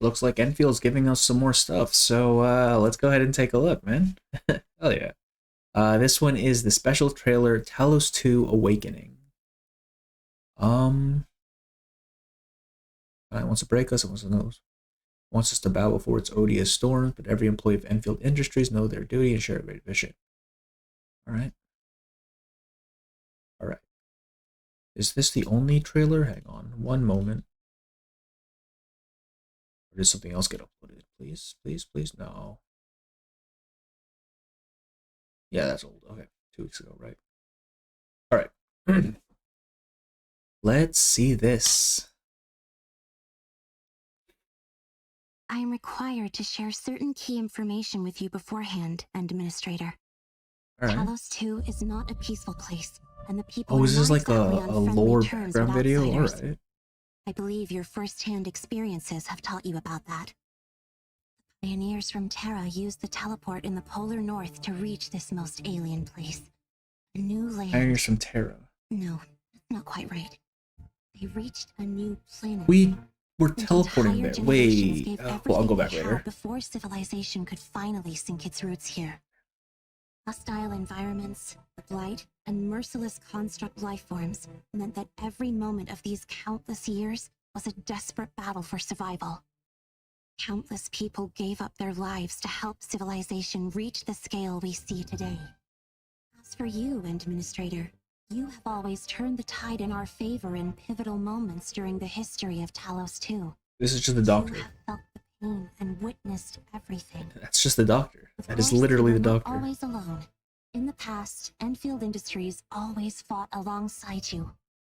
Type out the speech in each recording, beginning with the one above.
Looks like Enfield's giving us some more stuff, so let's go ahead and take a look, man. Oh yeah. This one is the special trailer Talos 2 Awakening. It wants to break us, it wants us to bow before its odious storms, but every employee of Enfield Industries know their duty and share a great vision. Alright. Alright. Is this the only trailer? Hang on, one moment. Or did something else get uploaded? Please, please, please, no. Yeah, that's old. Okay, 2 weeks ago, right? Alright. Let's see this. I am required to share certain key information with you beforehand, Administrator. Alright. Talos 2 is not a peaceful place, and the people Oh, are is this not like exactly a on friendly lore terms background with video? outsiders. Alright. I believe your first-hand experiences have taught you about that. The pioneers from Terra used the teleport in the polar north to reach this most alien place. A new land. Pioneers from Terra. No, that's not quite right. They reached a new planet. We're teleporting there. Wait. Well, I'll go back later. Before civilization could finally sink its roots here. Hostile environments, the blight, and merciless construct lifeforms meant that every moment of these countless years was a desperate battle for survival. Countless people gave up their lives to help civilization reach the scale we see today. As for you, Administrator, you have always turned the tide in our favor in pivotal moments during the history of Talos 2. This is just the doctor. You have felt the pain and witnessed everything. That's just the doctor. That is Of course, literally the you were not doctor. always alone. In the past, Enfield Industries always fought alongside you.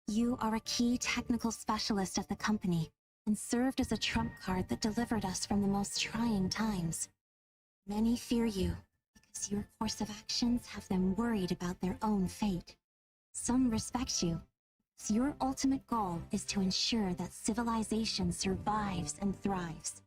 You are a key technical specialist at the company and served as a trump card that delivered us from the most trying times. Many fear you because your course of actions have them worried about their own fate. Some respect you, because your ultimate goal is to ensure that civilization survives and thrives.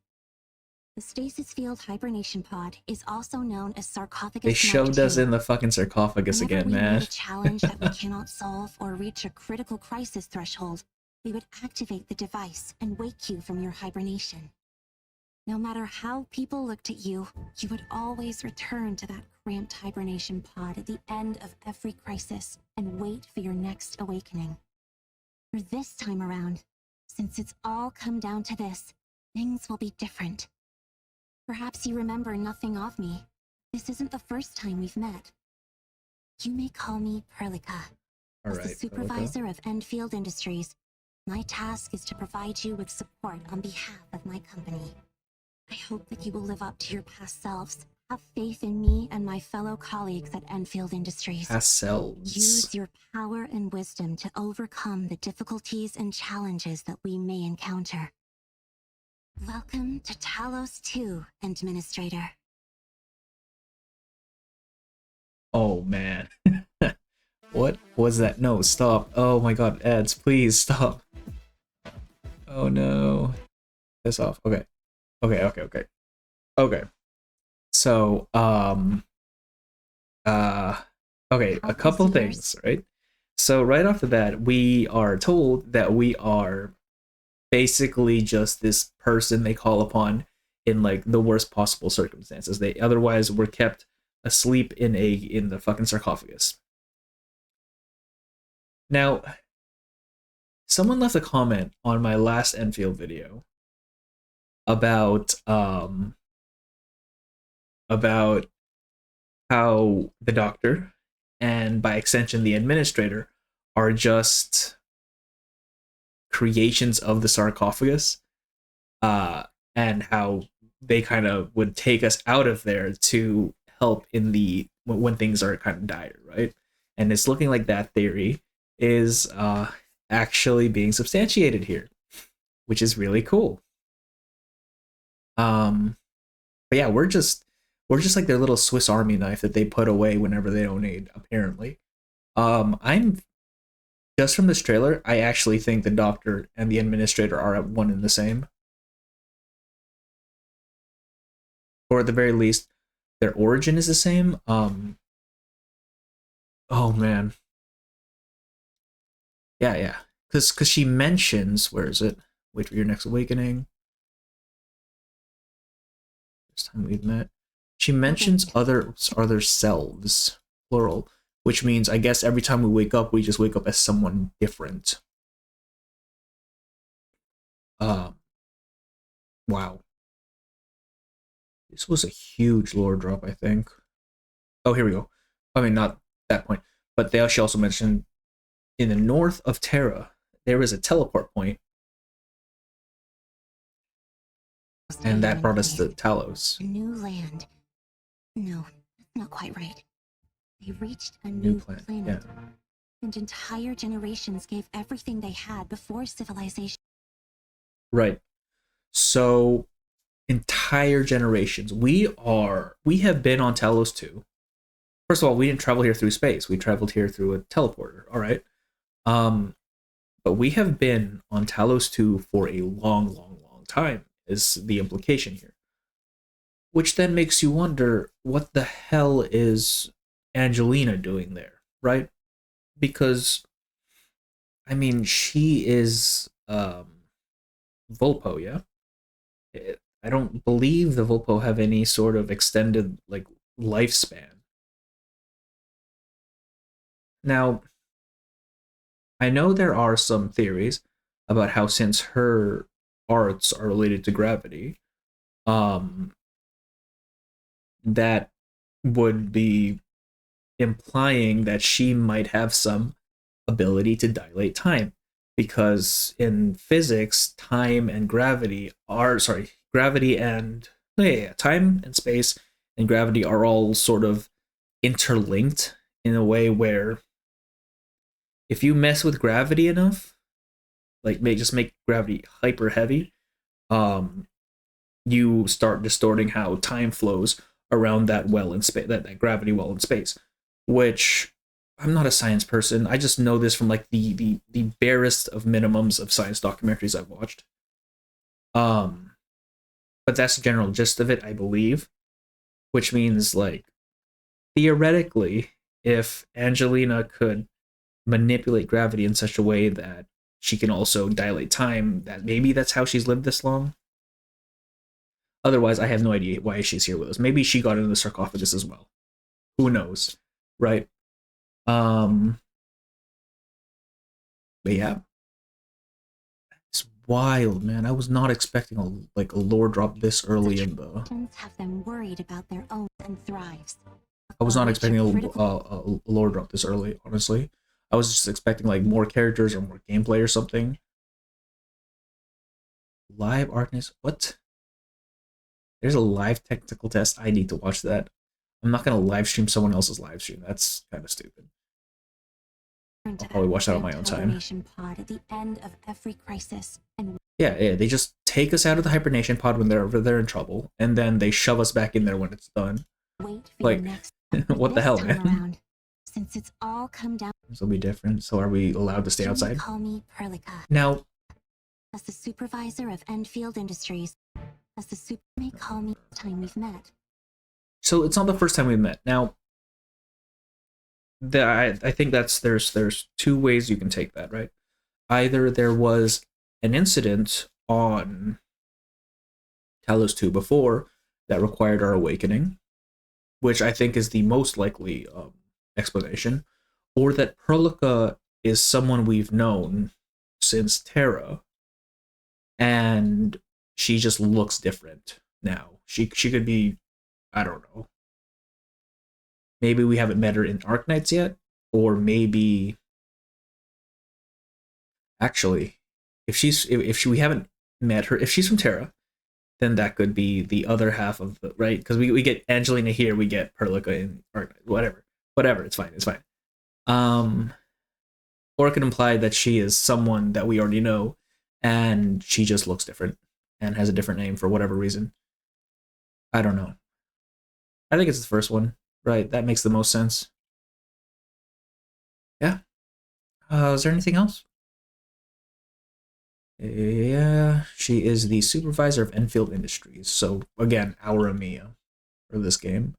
The stasis field hibernation pod is also known as sarcophagus. They shoved us in the fucking sarcophagus Whenever again, we man. meet a challenge that we cannot solve or reach a critical crisis threshold, we would activate the device and wake you from your hibernation. No matter how people looked at you, you would always return to that cramped hibernation pod at the end of every crisis and wait for your next awakening. For this time around, since it's all come down to this, things will be different. Perhaps you remember nothing of me. This isn't the first time we've met. You may call me Perlica. As the supervisor of Enfield Industries, my task is to provide you with support on behalf of my company. I hope that you will live up to your past selves. Have faith in me and my fellow colleagues at Enfield Industries. Past selves. Use your power and wisdom to overcome the difficulties and challenges that we may encounter. Welcome to Talos 2, Administrator. Oh, man. What was that? No, stop. Oh my god, ads, please stop. Oh no. Piss off. Okay. Okay. So, okay, a couple things, right? So right off the bat, we are told that we are basically just this person they call upon in like the worst possible circumstances. They otherwise were kept asleep in the fucking sarcophagus. Now, someone left a comment on my last Enfield video about how the doctor and by extension the administrator are just creations of the sarcophagus, and how they kind of would take us out of there to help in the when things are kind of dire, right? And it's looking like that theory is actually being substantiated here, which is really cool. But yeah, we're just like their little Swiss Army knife that they put away whenever they don't need, apparently. I'm just from this trailer, I actually think the doctor and the administrator are one and the same. Or at the very least, their origin is the same. Oh man. Yeah. Because she mentions, where is it? Wait for your next awakening. First time we've met. She mentions other selves, plural, which means I guess every time we wake up, we just wake up as someone different. Wow. This was a huge lore drop, I think. Oh, here we go. I mean, not that point, but she also mentioned in the north of Terra, there is a teleport point, and that brought us to Talos. A new land. No, not quite right. They reached a new planet. Yeah. And entire generations gave everything they had before civilization. Right. So, entire generations. We have been on Talos too. First of all, we didn't travel here through space. We traveled here through a teleporter. All right. But we have been on Talos 2 for a long, long, long time, is the implication here. Which then makes you wonder, what the hell is Angelina doing there, right? Because, I mean, she is Volpo, yeah? I don't believe the Volpo have any sort of extended, like, lifespan. Now, I know there are some theories about how, since her arts are related to gravity, that would be implying that she might have some ability to dilate time, because in physics, time and gravity are gravity and time and space and gravity are all sort of interlinked in a way where if you mess with gravity enough, like just make gravity hyper heavy, you start distorting how time flows around that well in space, that gravity well in space. Which, I'm not a science person. I just know this from like the barest of minimums of science documentaries I've watched. But that's the general gist of it, I believe. Which means, like, theoretically, if Angelina could manipulate gravity in such a way that she can also dilate time, that maybe that's how she's lived this long. Otherwise, I have no idea why she's here with us. Maybe she got into the sarcophagus as well. Who knows, right? But yeah, it's wild, man. I was not expecting a lore drop this early in the. Have them worried about their own and thrives. I was not expecting a lore drop this early, honestly. I was just expecting like more characters or more gameplay or something. Live Arknights? What? There's a live technical test. I need to watch that. I'm not gonna live stream someone else's live stream. That's kind of stupid. I'll probably watch that on my own time. Pod at the end of every crisis. Yeah, they just take us out of the hibernation pod when they're over there in trouble, and then they shove us back in there when it's done. Wait for like, next what the hell, man? Around, since it's all come down. This will be different. So are we allowed to stay outside? Call me Perlica. Now, as the supervisor of Endfield Industries, may call me the time we've met. So it's not the first time we've met. Now, I think there's two ways you can take that, right? Either there was an incident on Talos 2 before that required our awakening, which I think is the most likely explanation, or that Perlica is someone we've known since Terra, and she just looks different now. She could be, I don't know. Maybe we haven't met her in Arknights yet, or maybe actually, if we haven't met her, if she's from Terra, then that could be the other half of the right, because we get Angelina here, we get Perlica in Arknights, whatever, it's fine. Or it could imply that she is someone that we already know, and she just looks different and has a different name for whatever reason. I don't know. I think it's the first one, right? That makes the most sense. Yeah. Is there anything else? Yeah, she is the supervisor of Endfield Industries. So again, our Amiya for this game.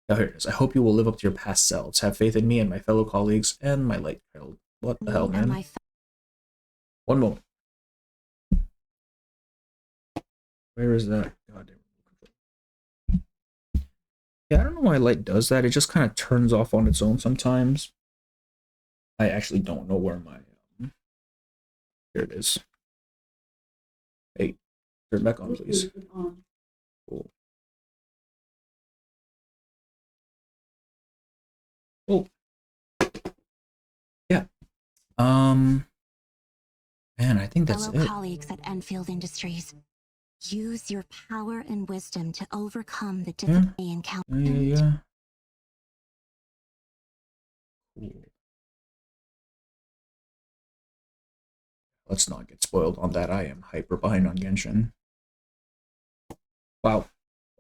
Oh, here it is. I hope you will live up to your past selves. Have faith in me and my fellow colleagues and my light child. What the hell, man? One moment. Where is that? God damn. Yeah, I don't know why light does that. It just kind of turns off on its own sometimes. I actually don't know where my here it is. Hey, turn back on, please. Cool. Oh, yeah. Man, I think that's Fellow it. colleagues at Enfield Industries, use your power and wisdom to overcome the Yeah, difficulty encountered. yeah. Cool. Let's not get spoiled on that. I am hyper behind on Genshin. Wow.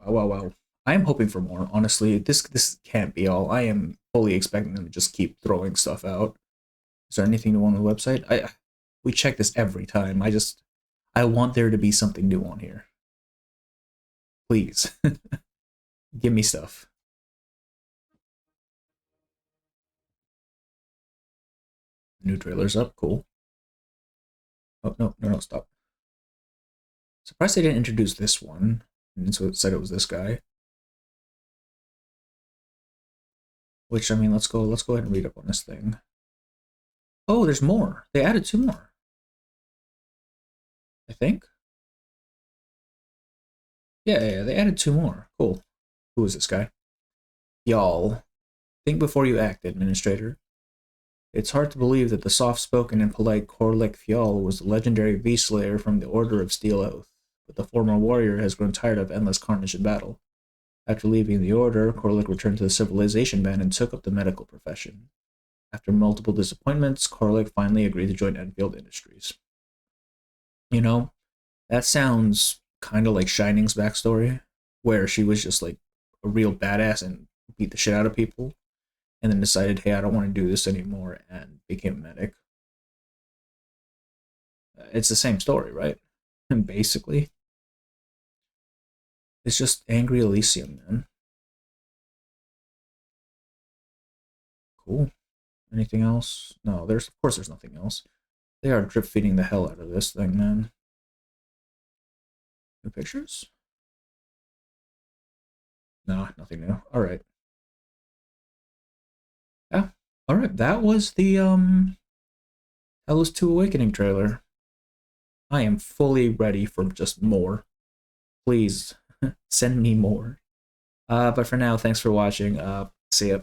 Wow, wow, wow. I am hoping for more, honestly. This can't be all. I am fully expecting them to just keep throwing stuff out. Is there anything new on the website? We check this every time. I want there to be something new on here. Please. Give me stuff. New trailer's up, cool. Oh no, no, no, stop. Surprised they didn't introduce this one. And so it said it was this guy. Which I mean, let's go ahead and read up on this thing. Oh, there's more. They added 2 more. I think. Yeah, they added 2 more. Cool. Who is this guy? Y'all. Think before you act, Administrator. It's hard to believe that the soft-spoken and polite Korlik Fjall was the legendary V-Slayer from the Order of Steel Oath, but the former warrior has grown tired of endless carnage in battle. After leaving the Order, Korlik returned to the Civilization Band and took up the medical profession. After multiple disappointments, Korlik finally agreed to join Enfield Industries. You know, that sounds kind of like Shining's backstory, where she was just like a real badass and beat the shit out of people, and then decided, hey, I don't want to do this anymore, and became a medic. It's the same story, right? And basically, it's just angry Elysium, man. Cool. Anything else? No, of course there's nothing else. They are drip feeding the hell out of this thing, man. New pictures? No, nothing new. All right. Yeah. All right. That was the Talos 2 Awakening trailer. I am fully ready for just more. Please send me more. But for now, thanks for watching. See ya.